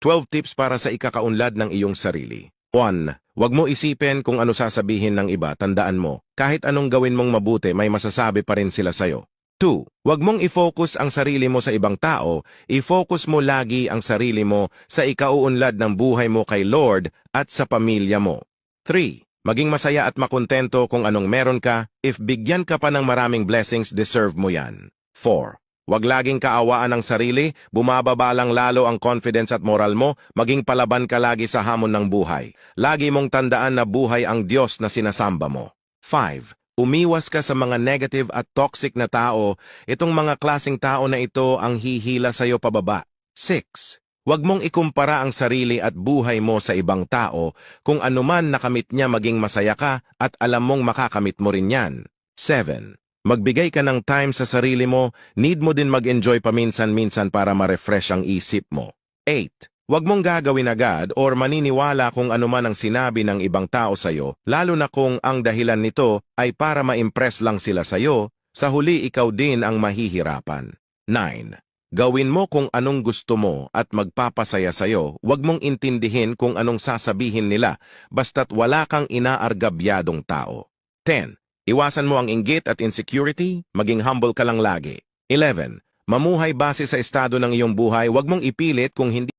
12 tips para sa ikakaunlad ng iyong sarili. 1. Huwag mo isipin kung ano sasabihin ng iba, tandaan mo. Kahit anong gawin mong mabuti, may masasabi pa rin sila sa'yo. 2. Huwag mong i-focus ang sarili mo sa ibang tao, i-focus mo lagi ang sarili mo sa ikauunlad ng buhay mo kay Lord at sa pamilya mo. 3. Maging masaya at makontento kung anong meron ka, if bigyan ka pa ng maraming blessings, deserve mo yan. 4. Huwag laging kaawaan ang sarili, bumababa lang lalo ang confidence at moral mo, maging palaban ka lagi sa hamon ng buhay. Lagi mong tandaan na buhay ang Diyos na sinasamba mo. 5. Umiwas ka sa mga negative at toxic na tao, itong mga klaseng tao na ito ang hihila sa'yo pababa. 6. Huwag mong ikumpara ang sarili at buhay mo sa ibang tao, kung anuman nakamit niya maging masaya ka at alam mong makakamit mo rin yan. 7. Magbigay ka ng time sa sarili mo, need mo din mag-enjoy paminsan-minsan para ma-refresh ang isip mo. 8. Huwag mong gagawin agad or maniniwala kung anuman ang sinabi ng ibang tao sa'yo, lalo na kung ang dahilan nito ay para ma-impress lang sila sa'yo, sa huli ikaw din ang mahihirapan. 9. Gawin mo kung anong gusto mo at magpapasaya sa'yo, huwag mong intindihin kung anong sasabihin nila, basta't wala kang inaargabyadong tao. 10. Iwasan mo ang inggit at insecurity, maging humble ka lang lagi. 11. Mamuhay base sa estado ng iyong buhay, huwag mong ipilit kung hindi